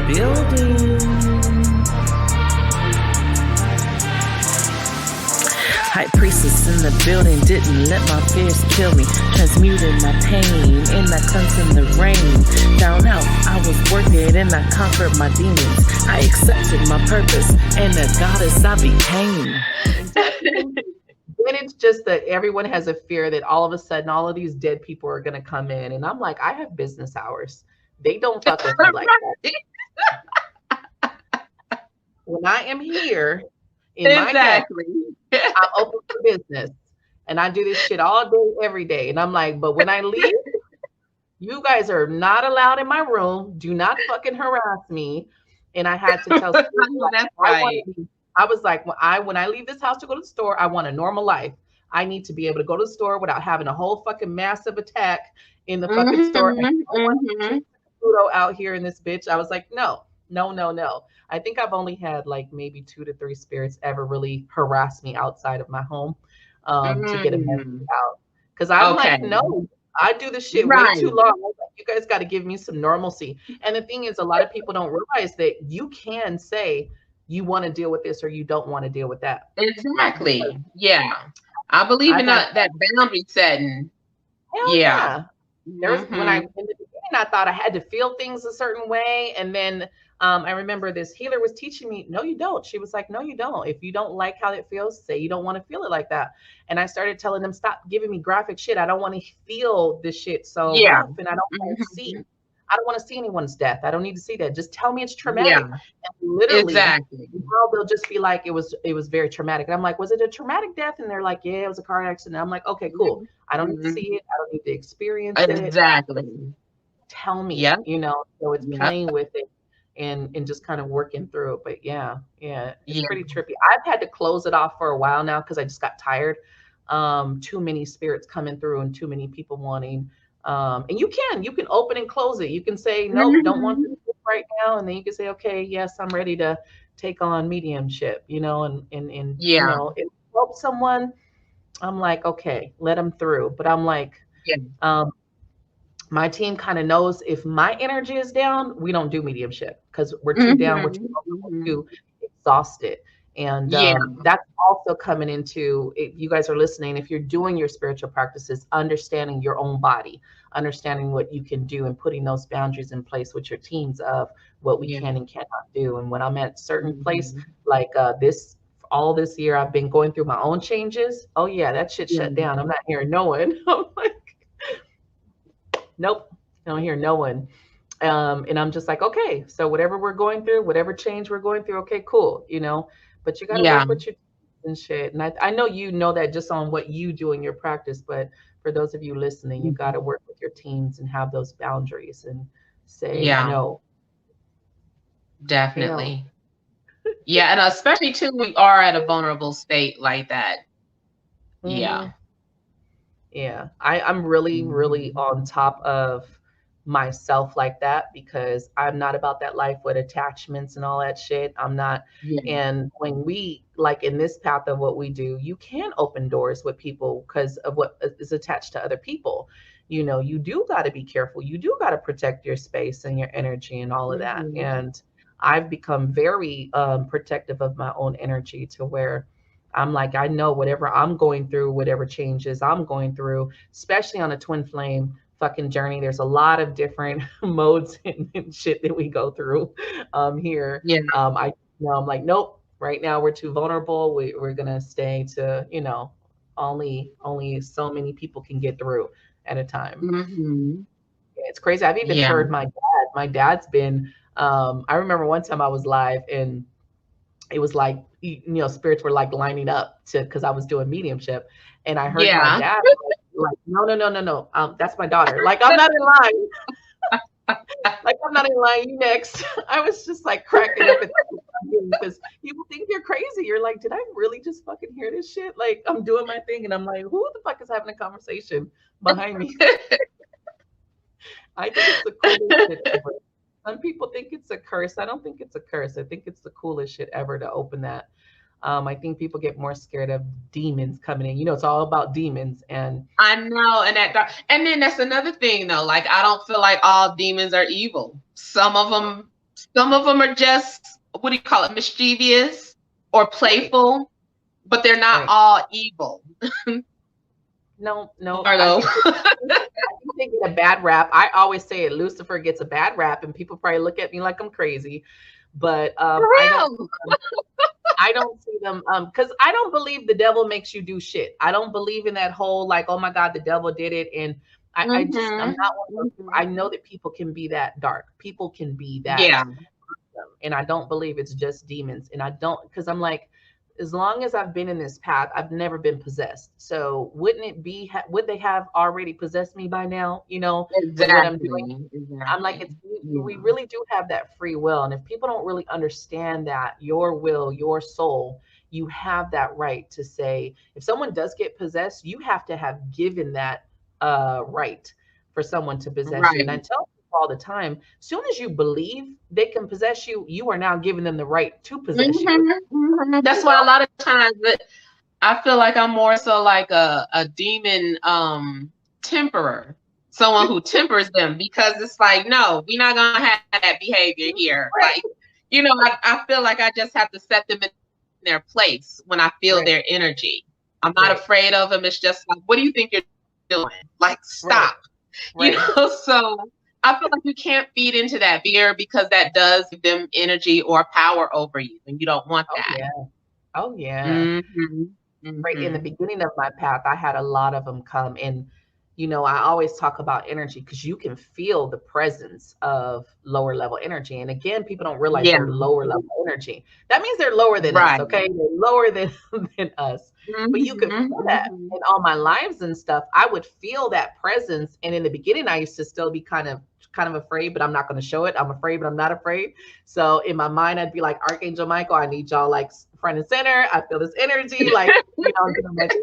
building. High priestess in the building, didn't let my fears kill me. Transmuted my pain in that cleanse in the rain. Down out, I was worth it and I conquered my demons. I accepted my purpose and the goddess I became. Then it's just that everyone has a fear that all of a sudden all of these dead people are going to come in. And I'm like, I have business hours. They don't fuck with me like that. When I am here in my Exactly. I'm open for business. And I do this shit all day, every day. And I'm like, but when I leave, you guys are not allowed in my room. Do not fucking harass me. And I had to tell Spirit, like, That's right. I was like, when I leave this house to go to the store, I want a normal life. I need to be able to go to the store without having a whole fucking massive attack in the fucking store. And I don't want to Pluto out here in this bitch. I was like, no. I think I've only had like maybe 2 to 3 spirits ever really harass me outside of my home to get a message out. Because I'm like, no, I do this shit way too long. Like, you guys got to give me some normalcy. And the thing is, a lot of people don't realize that you can say you want to deal with this or you don't want to deal with that. Exactly. Yeah. I believe in that boundary setting. Yeah. There's when in the beginning I thought I had to feel things a certain way, and then I remember this healer was teaching me, no, you don't. She was like, no, you don't. If you don't like how it feels, say you don't want to feel it like that. And I started telling them, stop giving me graphic shit. I don't want to feel this shit so rough, and I don't want to see. I don't want to see anyone's death. I don't need to see that. Just tell me it's traumatic. And literally, now they'll just be like, it was very traumatic. And I'm like, was it a traumatic death? And they're like, yeah, it was a car accident. I'm like, okay, cool. I don't need to see it. I don't need to experience it. Exactly. Tell me, you know, so it's playing with it and just kind of working through it. But it's pretty trippy. I've had to close it off for a while now because I just got tired. Too many spirits coming through and too many people wanting. And you can open and close it. You can say, nope, don't want to do this right now. And then you can say, okay, yes, I'm ready to take on mediumship, you know, and you know, if help someone, I'm like, okay, let them through. But I'm like, my team kind of knows if my energy is down, we don't do mediumship because we're too down, we're too exhausted. And that's also coming into, if you guys are listening, if you're doing your spiritual practices, understanding your own body, understanding what you can do and putting those boundaries in place with your teams of what we can and cannot do. And when I'm at certain place, like all this year, I've been going through my own changes. Oh yeah, that shit shut down. I'm not hearing no one. I'm like, nope, I don't hear no one. And I'm just like, okay, so whatever we're going through, whatever change we're going through, okay, cool, you know. But you got to work with your and shit. And I know you know that just on what you do in your practice, but for those of you listening, you got to work with your teams and have those boundaries and say no. Definitely. Yeah, and especially too, we are at a vulnerable state like that. Yeah. I'm really, really on top of myself like that because I'm not about that life with attachments and all that shit. I'm not. And when we like in this path of what we do, you can open doors with people because of what is attached to other people. You know, you do got to be careful. You do got to protect your space and your energy and all of that. And I've become very protective of my own energy to where I'm like, I know whatever I'm going through, whatever changes I'm going through, especially on a twin flame fucking journey, there's a lot of different modes and shit that we go through here. I'm like, nope, right now we're too vulnerable. We're gonna stay to, you know, only so many people can get through at a time. It's crazy. I've even heard my dad's been I remember one time I was live and it was like, you know, spirits were like lining up to because I was doing mediumship, and I heard my dad like, no, that's my daughter. Like I'm not in line. Like I'm not in line. You next. I was just like cracking up because people think you're crazy. You're like, did I really just fucking hear this shit? Like I'm doing my thing, and I'm like, who the fuck is having a conversation behind me? I think it's the coolest shit ever. Some people think it's a curse. I don't think it's a curse. I think it's the coolest shit ever to open that. I think people get more scared of demons coming in. You know, it's all about demons. And I know, and then that's another thing though. Like I don't feel like all demons are evil. Some of them Some of them are just, what do you call it, mischievous or playful, but they're not all evil. No, Marlo. I think they get a bad rap. I always say it, Lucifer gets a bad rap, and people probably look at me like I'm crazy. But I don't see them because I don't believe the devil makes you do shit. I don't believe in that whole like, oh my God, the devil did it. And I just I'm not one of those, I know that people can be that dark. People can be that. Yeah. And I don't believe it's just demons. And I don't, because I'm like, as long as I've been in this path, I've never been possessed. So wouldn't it be, would they have already possessed me by now? You know, with what I'm doing? I'm like, it's, we really do have that free will. And if people don't really understand that your will, your soul, you have that right to say, if someone does get possessed, you have to have given that right for someone to possess you. And I tell all the time, as soon as you believe they can possess you, you are now giving them the right to possess you. That's why a lot of times I feel like I'm more so like a demon temperer, someone who tempers them, because it's like, no, we're not gonna have that behavior here. Like, you know, I feel like I just have to set them in their place when I feel their energy. I'm not afraid of them. It's just like, what do you think you're doing? Like, stop. You know, so I feel like you can't feed into that fear, because that does give them energy or power over you, and you don't want that. Oh yeah. Right in the beginning of my path, I had a lot of them come, and you know, I always talk about energy because you can feel the presence of lower level energy. And again, people don't realize they're lower level energy. That means they're lower than us, okay? They're lower than us. But you could feel that in all my lives and stuff. I would feel that presence. And in the beginning, I used to still be kind of afraid, but I'm not going to show it. I'm afraid, but I'm not afraid. So in my mind, I'd be like, Archangel Michael, I need y'all like front and center. I feel this energy, like, you know, but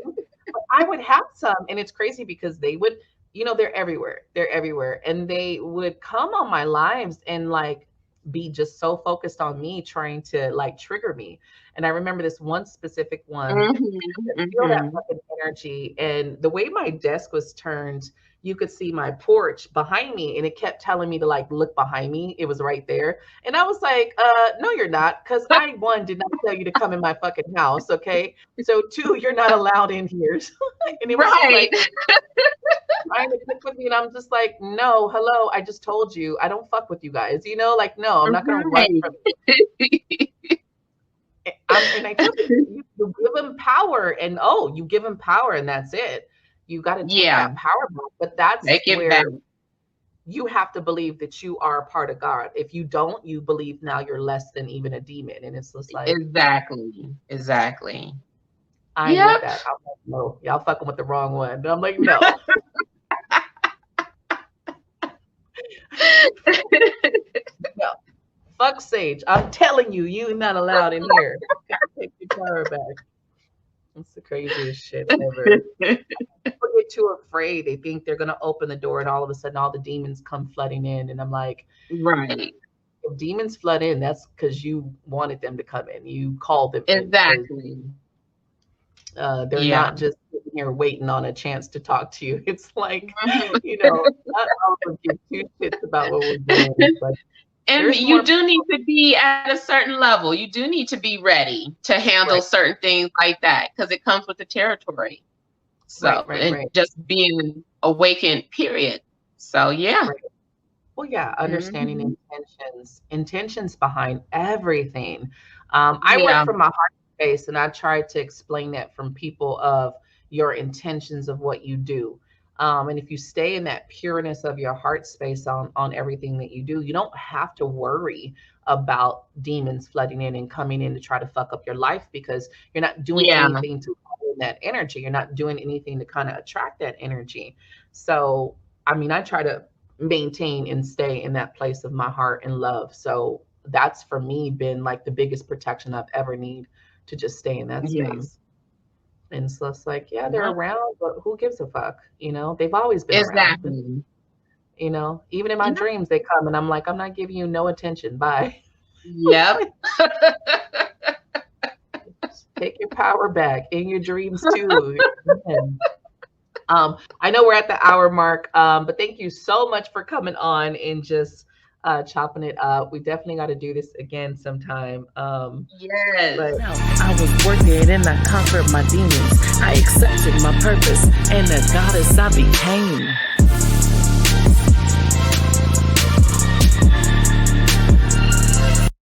I would have some, and it's crazy because they would, you know, they're everywhere. They're everywhere. And they would come on my lives and like be just so focused on me, trying to like trigger me. And I remember this one specific one, feel that fucking energy. And the way my desk was turned, you could see my porch behind me, and it kept telling me to like look behind me. It was right there. And I was like, no, you're not. Cause I, one, did not tell you to come in my fucking house. Okay. So two, you're not allowed in here. And it was like trying to click with me. And I'm just like, no, hello. I just told you, I don't fuck with you guys. You know, like, no, I'm not going to run from you. And I tell you, you give them power, and you give them power, and that's it. You got to take that power back. But that's where you have to believe that you are a part of God. If you don't, you believe now you're less than even a demon. And it's just like, exactly. I get that. I'm like, no, y'all fucking with the wrong one. And I'm like, no. No. Fuck Sage. I'm telling you, you're not allowed in here. Take your power back. It's the craziest shit ever. People get too afraid. They think they're gonna open the door, and all of a sudden, all the demons come flooding in. And I'm like, right. If demons flood in, that's because you wanted them to come in. You called them. Exactly. They're not just sitting here waiting on a chance to talk to you. It's like, you know, not all of them give two shits about what we're doing. But and you do need to be at a certain level. You do need to be ready to handle certain things like that, because it comes with the territory. So just being awakened, period. So well, understanding intentions behind everything. I work from my heart space, and I try to explain that from people of your intentions of what you do. And if you stay in that pureness of your heart space on everything that you do, you don't have to worry about demons flooding in and coming in to try to fuck up your life, because you're not doing anything to call in that energy. You're not doing anything to kind of attract that energy. So, I mean, I try to maintain and stay in that place of my heart and love. So that's for me been like the biggest protection I've ever need, to just stay in that space. And so it's like, they're around, but who gives a fuck? You know, they've always been around. You know, even in my dreams, they come, and I'm like, I'm not giving you no attention. Bye. Yep. Take your power back in your dreams too. I know we're at the hour mark, but thank you so much for coming on and just chopping it up. We definitely got to do this again sometime. Yes. But I was working and I conquered my demons. I accepted my purpose and the goddess I became.